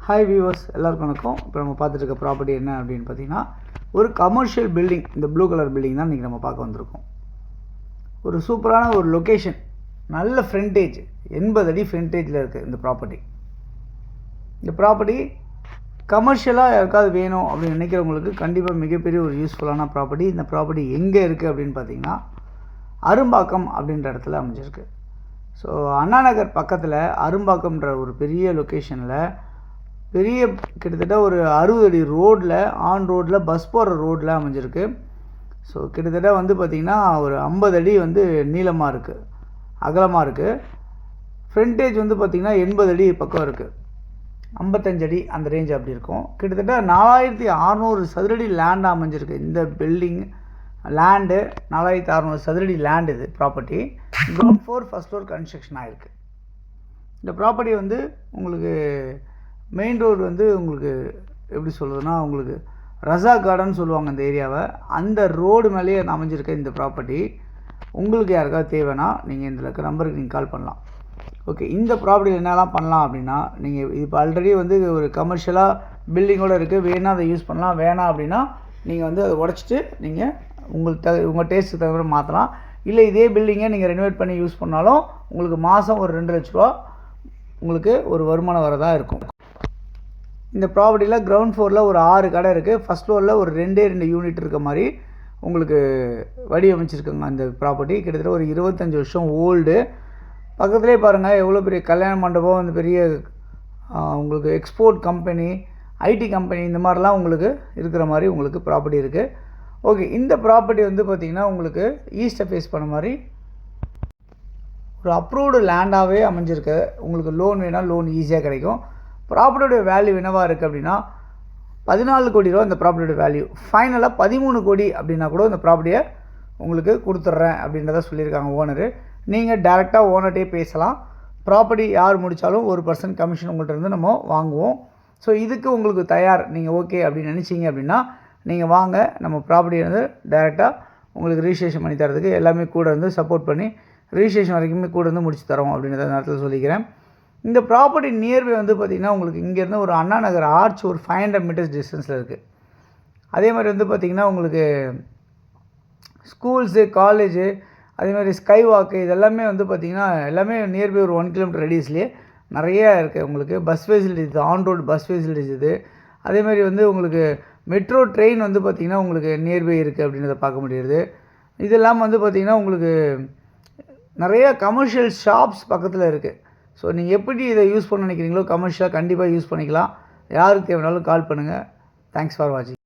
Hi viewers, எல்லாருக்கும் வணக்கம். இப்போ நம்ம பார்த்துட்டு இருக்க ப்ராப்பர்ட்டி என்ன அப்படின்னு பார்த்தீங்கன்னா, ஒரு கமர்ஷியல் பில்டிங். இந்த ப்ளூ கலர் பில்டிங் தான் இன்றைக்கி நம்ம பார்க்க வந்திருக்கோம். ஒரு சூப்பரான ஒரு லொக்கேஷன், நல்ல ஃப்ரண்டேஜ், 80 அடி ஃப்ரண்டேஜில் இருக்குது இந்த ப்ராப்பர்ட்டி. இந்த ப்ராப்பர்ட்டி கமர்ஷியலாக யாருக்காவது வேணும் அப்படின்னு நினைக்கிறவங்களுக்கு கண்டிப்பாக மிகப்பெரிய ஒரு யூஸ்ஃபுல்லான ப்ராப்பர்ட்டி. இந்த ப்ராப்பர்ட்டி எங்கே இருக்குது அப்படின்னு பார்த்தீங்கன்னா, அரும்பாக்கம் அப்படின்ற இடத்துல அமைஞ்சிருக்கு. ஸோ அண்ணா நகர் பக்கத்தில் அரும்பாக்கம்ன்ற ஒரு பெரிய லொக்கேஷனில் பெரிய கிட்டத்தட்ட ஒரு 60 அடி ரோட்டில், ஆன் ரோட்டில், பஸ் போகிற ரோட்டில் அமைஞ்சிருக்கு. ஸோ கிட்டத்தட்ட வந்து பார்த்திங்கன்னா ஒரு 50 அடி வந்து நீளமாக இருக்குது, அகலமாக இருக்குது. ஃப்ரண்டேஜ் வந்து பார்த்திங்கன்னா 80 அடி பக்கம் இருக்குது, 55 அடி அந்த ரேஞ்ச் அப்படி இருக்கும். கிட்டத்தட்ட 4600 சதுரடி லேண்ட் அமைஞ்சிருக்கு. இந்த பில்டிங் லேண்டு 4600 சதுரடி லேண்ட். இது property ground floor, first floor construction ஆகிருக்கு. இந்த ப்ராப்பர்ட்டி வந்து உங்களுக்கு மெயின் ரோடு வந்து உங்களுக்கு எப்படி சொல்கிறதுனா, உங்களுக்கு ரஸா கார்டன் சொல்லுவாங்க இந்த ஏரியாவை. அந்த ரோடு மேலேயே அமைஞ்சிருக்க இந்த ப்ராப்பர்ட்டி உங்களுக்கு யாருக்காவது தேவைன்னா நீங்கள் இதில் இருக்க நம்பருக்கு நீங்கள் கால் பண்ணலாம். ஓகே, இந்த ப்ராப்பர்ட்டியில் என்னெல்லாம் பண்ணலாம் அப்படின்னா, நீங்கள் இப்போ ஆல்ரெடி வந்து ஒரு கமர்ஷியலாக பில்டிங்கோடு இருக்குது, வேணால் அதை யூஸ் பண்ணலாம். வேணாம் அப்படின்னா நீங்கள் வந்து அதை உடச்சிட்டு நீங்கள் உங்கள் டேஸ்ட்டுக்கு தகுந்த மாற்றலாம். இல்லை இதே பில்டிங்கை நீங்கள் ரெனோவேட் பண்ணி யூஸ் பண்ணாலும் உங்களுக்கு மாதம் ஒரு 2 லட்ச ரூபா உங்களுக்கு ஒரு வருமானம் வரதாக இருக்கும். இந்த ப்ராப்பர்ட்டியில் கிரவுண்ட் ஃப்ளோரில் ஒரு 6 கடை இருக்குது. ஃபஸ்ட் ஃப்ளோரில் ஒரு 2 யூனிட் இருக்க மாதிரி உங்களுக்கு வடிவமைச்சிருக்குங்க. அந்த ப்ராப்பர்ட்டி கிட்டத்தட்ட ஒரு 25 வருஷம் ஓல்டு. பக்கத்துலேயே பாருங்கள் எவ்வளோ பெரிய கல்யாண மண்டபம், அந்த பெரிய உங்களுக்கு எக்ஸ்போர்ட் கம்பெனி, ஐடி கம்பெனி, இந்த மாதிரிலாம் உங்களுக்கு இருக்கிற மாதிரி உங்களுக்கு ப்ராப்பர்ட்டி இருக்குது. ஓகே, இந்த ப்ராப்பர்ட்டி வந்து பார்த்திங்கன்னா உங்களுக்கு ஈஸ்ட்டை ஃபேஸ் பண்ண மாதிரி ஒரு அப்ரூவ்டு லேண்டாகவே அமைஞ்சிருக்கு. உங்களுக்கு லோன் வேணால் லோன் ஈஸியாக கிடைக்கும். ப்ராப்பர்ட்டியோட வேல்யூ என்னவாக இருக்குது அப்படின்னா 14 கோடி ரூபா இந்த ப்ராப்பர்ட்டியோட வேல்யூ. ஃபைனலாக 13 கோடி அப்படின்னா கூட இந்த ப்ராப்பர்ட்டியை உங்களுக்கு கொடுத்துட்றேன் அப்படின்றத சொல்லியிருக்காங்க ஓனரு. நீங்கள் டேரெக்டாக ஓனர்கிட்டே பேசலாம். ப்ராப்பர்ட்டி யார் முடித்தாலும் 1% கமிஷன் உங்கள்கிட்ட இருந்து நம்ம வாங்குவோம். ஸோ இதுக்கு உங்களுக்கு தயார், நீங்கள் ஓகே அப்படின்னு நினச்சிங்க அப்படின்னா நீங்கள் வாங்க. நம்ம ப்ராப்பர்ட்டியை வந்து டேரெக்டாக உங்களுக்கு ரிஜிஸ்ட்ரேஷன் பண்ணி தரதுக்கு எல்லாமே கூட வந்து சப்போர்ட் பண்ணி ரிஜிஸ்ட்ரேஷன் வரைக்குமே கூட வந்து முடிச்சு தரோம் அப்படின்றத நேரத்தில் சொல்லிக்கிறேன். இந்த ப்ராப்பர்ட்டி நியர்பை வந்து பார்த்திங்கன்னா உங்களுக்கு இங்கேருந்து ஒரு அண்ணா நகர் ஆர்ச் ஒரு 500 மீட்டர்ஸ் டிஸ்டன்ஸில் இருக்குது. அதே மாதிரி வந்து பார்த்திங்கன்னா உங்களுக்கு ஸ்கூல்ஸு, காலேஜு, அதே மாதிரி ஸ்கை வாக்கு, இதெல்லாமே வந்து பார்த்திங்கன்னா எல்லாமே நியர்பை ஒரு 1 கிலோமீட்டர் ரேடியஸ்லேயே நிறைய இருக்குது. உங்களுக்கு bus facilities, on road bus facilities இது. அதே மாதிரி வந்து உங்களுக்கு மெட்ரோ ட்ரெயின் வந்து பார்த்திங்கன்னா உங்களுக்கு நியர்பை இருக்குது அப்படின்றத பார்க்க முடியுது. இதெல்லாம் வந்து பார்த்திங்கன்னா உங்களுக்கு நிறைய கமர்ஷியல் ஷாப்ஸ் பக்கத்தில் இருக்குது. ஸோ நீங்கள் எப்படி இதை யூஸ் பண்ண நினைக்கிறீங்களோ கமர்ஷியலாக கண்டிப்பாக யூஸ் பண்ணிக்கலாம். யாருக்கு தேவைனாலும் கால் பண்ணுங்கள். தேங்க்ஸ் ஃபார் வாட்சிங்.